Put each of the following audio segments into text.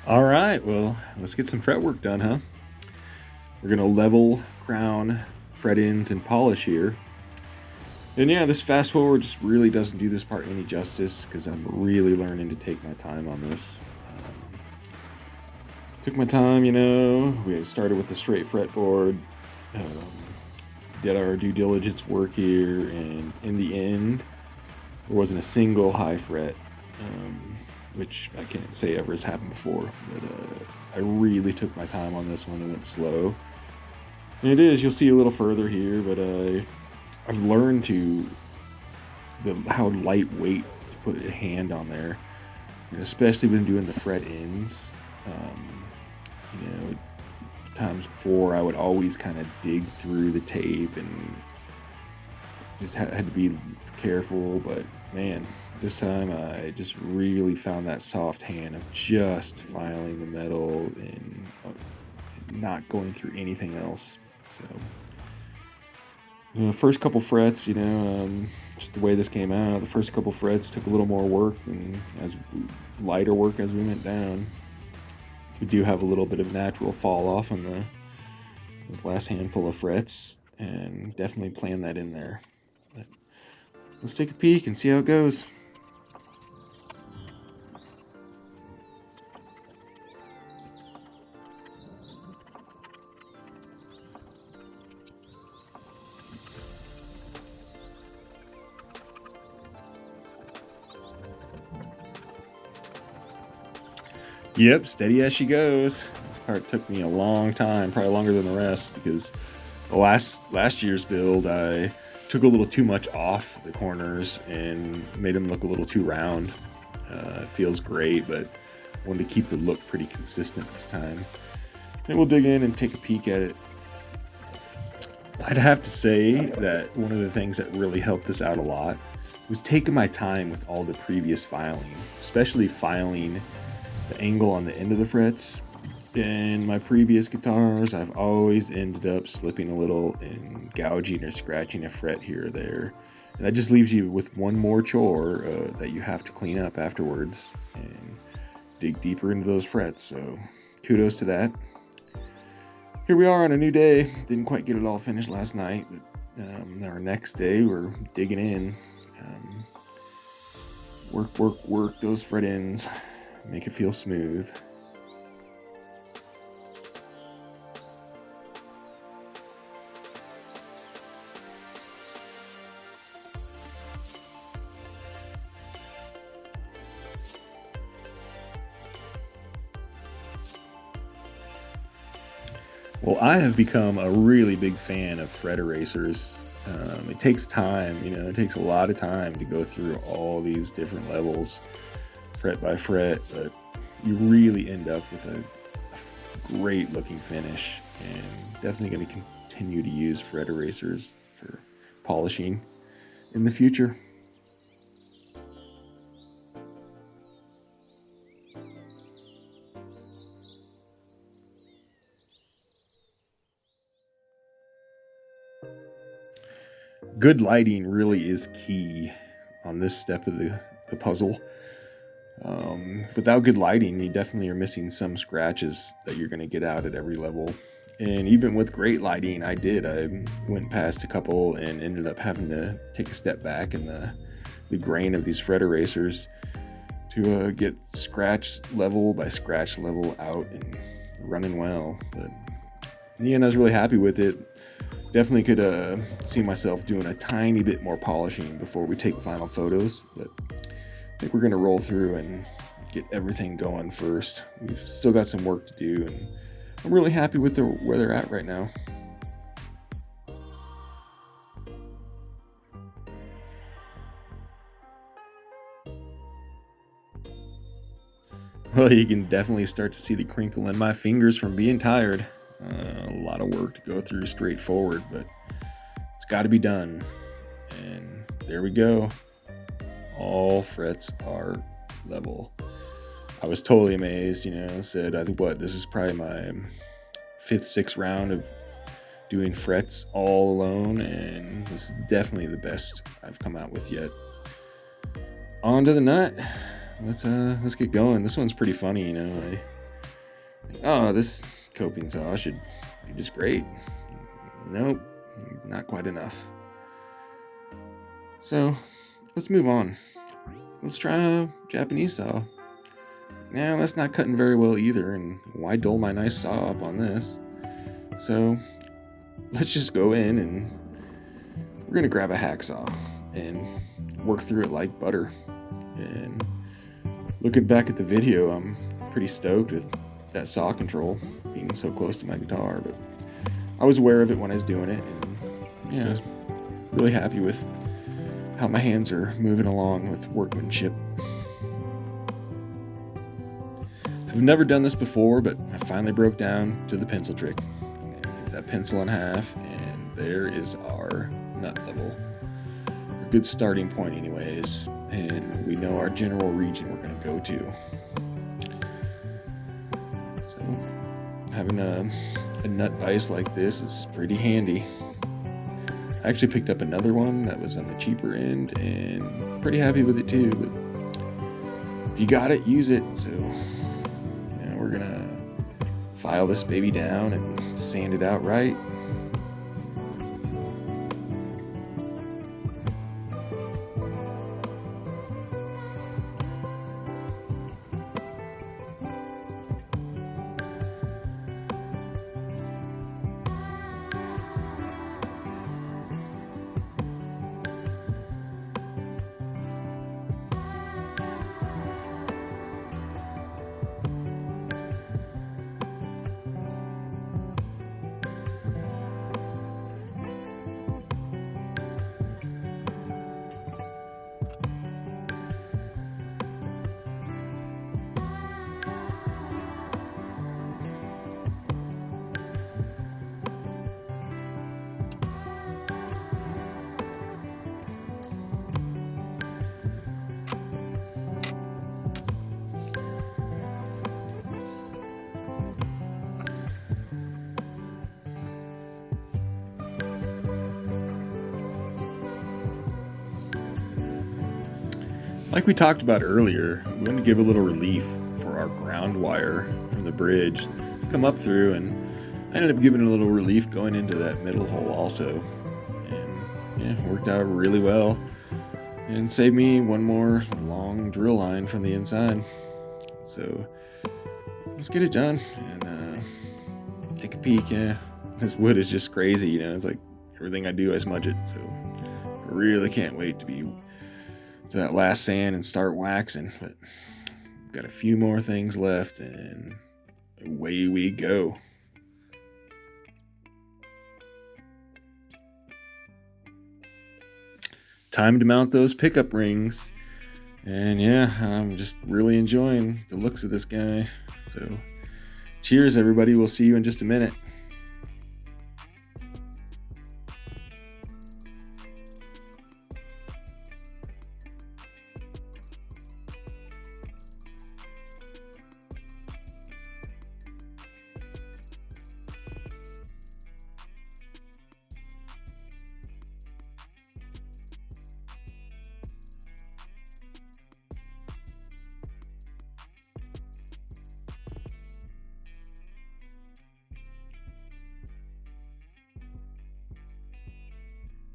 All right, well, let's get some fret work done, huh? We're gonna level, crown, fret ends, and polish here. And yeah, this fast forward just really doesn't do this part any justice because I'm really learning to take my time on this. Took my time, we started with the straight fretboard, um, did our due diligence work here, and in the end, there wasn't a single high fret, which I can't say ever has happened before, but I really took my time on this one and went slow. And it is, you'll see a little further here, but I've learned how lightweight to put a hand on there, and especially when doing the fret ends. Times before I would always kind of dig through the tape and just had to be careful, but man, this time I just really found that soft hand of just filing the metal and not going through anything else. So the first couple frets, just the way this came out, the first couple frets took a little more work, and as lighter work as we went down. We do have a little bit of natural fall off on this last handful of frets, and definitely plan that in there. But let's take a peek and see how it goes. Yep, steady as she goes. This part took me a long time, probably longer than the rest, because the last year's build, I took a little too much off the corners and made them look a little too round. It feels great, but I wanted to keep the look pretty consistent this time. And we'll dig in and take a peek at it. I'd have to say that one of the things that really helped this out a lot was taking my time with all the previous filing, especially filing the angle on the end of the frets. In my previous guitars, I've always ended up slipping a little and gouging or scratching a fret here or there. And that just leaves you with one more chore that you have to clean up afterwards and dig deeper into those frets. So kudos to that. Here we are on a new day. Didn't quite get it all finished last night, but our next day we're digging in. Work those fret ends. Make it feel smooth. Well, I have become a really big fan of fret erasers. It takes time, it takes a lot of time to go through all these different levels, fret by fret, but you really end up with a great looking finish, and definitely going to continue to use fret erasers for polishing in the future. Good lighting really is key on this step of the puzzle. Without good lighting, you definitely are missing some scratches that you're going to get out at every level. And even with great lighting, I went past a couple and ended up having to take a step back in the grain of these fret erasers to get scratch level by scratch level out and running well. But in the end, I was really happy with it. Definitely could see myself doing a tiny bit more polishing before we take final photos, but I think we're going to roll through and get everything going first. We've still got some work to do, and I'm really happy with where they're at right now. Well, you can definitely start to see the crinkle in my fingers from being tired. A lot of work to go through straightforward, but it's got to be done. And there we go. All frets are level. I was totally amazed, said, I think this is probably my 5th, 6th round of doing frets all alone, and this is definitely the best I've come out with yet. On to the nut. Let's get going. This one's pretty funny, Oh, this coping saw should be just great. Nope, not quite enough. So let's move on. Let's try a Japanese saw. Now that's not cutting very well either, and why dull my nice saw up on this? So let's just go in and we're gonna grab a hacksaw and work through it like butter. And looking back at the video, I'm pretty stoked with that saw control being so close to my guitar, but I was aware of it when I was doing it, and yeah, I was really happy with how my hands are moving along with workmanship. I've never done this before, but I finally broke down to the pencil trick. Get that pencil in half, and there is our nut level. A good starting point anyways, and we know our general region we're going to go to. So having a nut vise like this is pretty handy. I actually picked up another one that was on the cheaper end and pretty happy with it too, but if you got it, use it. So yeah, we're gonna file this baby down and sand it out right. Like we talked about earlier, we want to give a little relief for our ground wire from the bridge to come up through, and I ended up giving a little relief going into that middle hole also. And yeah, worked out really well and saved me one more long drill line from the inside. So let's get it done and take a peek. Yeah, this wood is just crazy, you know, it's like everything I do I smudge it, so I really can't wait to be that last sand and start waxing, but got a few more things left and away we go. Time to mount those pickup rings, and yeah, I'm just really enjoying the looks of this guy. So cheers everybody, we'll see you in just a minute.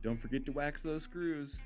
Don't forget to wax those screws.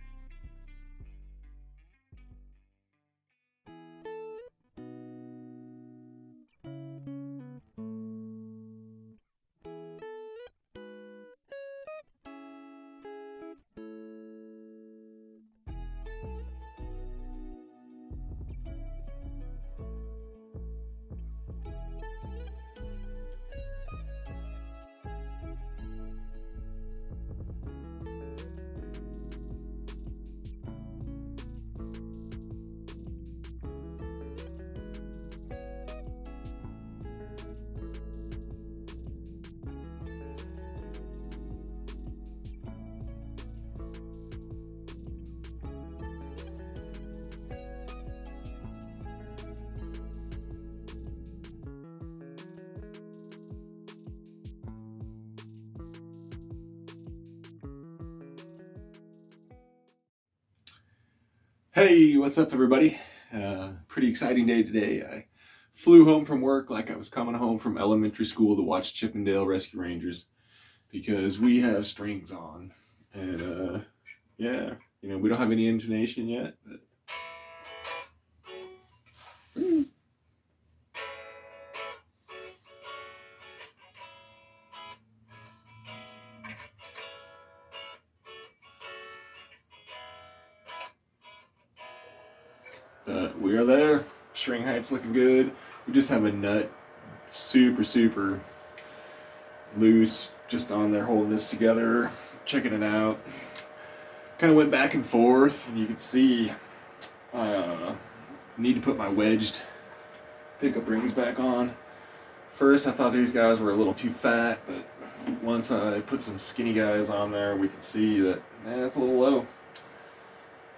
Hey, what's up everybody? Pretty exciting day today. I flew home from work like I was coming home from elementary school to watch Chippendale Rescue Rangers, because we have strings on. And yeah, you know, we don't have any intonation yet, but we are there. String height's looking good. We just have a nut super loose, just on there holding this together, checking it out. Kind of went back and forth, and you can see I need to put my wedged pickup rings back on. First, I thought these guys were a little too fat, but once I put some skinny guys on there, we can see that it's a little low.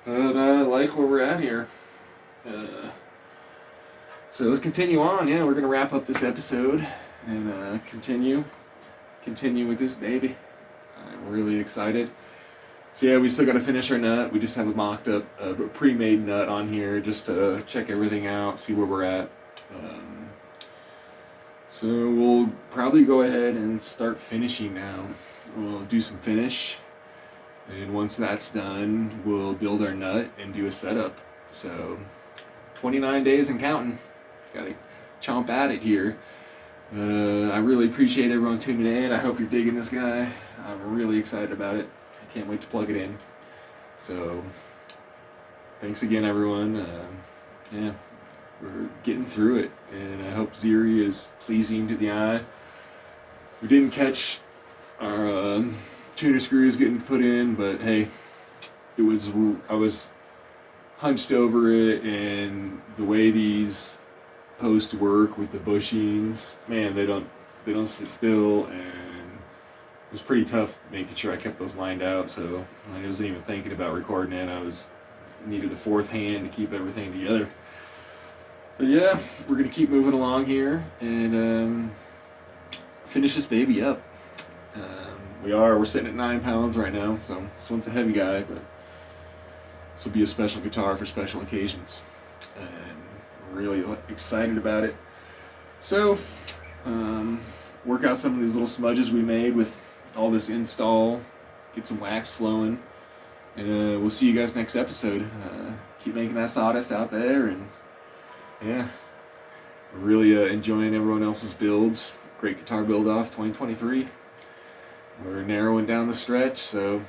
But I like where we're at here. So let's continue on. Yeah, we're gonna wrap up this episode and continue with this baby. I'm really excited. So yeah, we still got to finish our nut. We just have a mocked up, pre-made nut on here just to check everything out, see where we're at. So we'll probably go ahead and start finishing now. We'll do some finish, and once that's done, we'll build our nut and do a setup. So 29 days and counting. Gotta chomp at it here. I really appreciate everyone tuning in. I hope you're digging this guy. I'm really excited about it. I can't wait to plug it in. So thanks again, everyone. Yeah, we're getting through it, and I hope Ziri is pleasing to the eye. We didn't catch our tuner screws getting put in, but hey, I was hunched over it, and the way these posts work with the bushings, man, they don't sit still, and it was pretty tough making sure I kept those lined out. So I wasn't even thinking about recording it. Needed a fourth hand to keep everything together. But yeah, we're gonna keep moving along here and finish this baby up. We're sitting at 9 pounds right now, so this one's a heavy guy, but this will be a special guitar for special occasions, and I'm really excited about it. So work out some of these little smudges we made with all this install, get some wax flowing, and we'll see you guys next episode. Keep making that sawdust out there, and yeah, really enjoying everyone else's builds. Great guitar build off 2023. We're narrowing down the stretch, so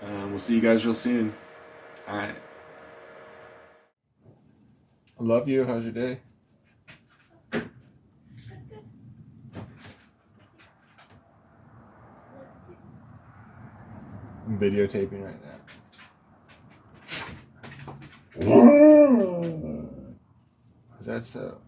we'll see you guys real soon. All right. I love you. How's your day? That's good. I'm videotaping right now. Is that so?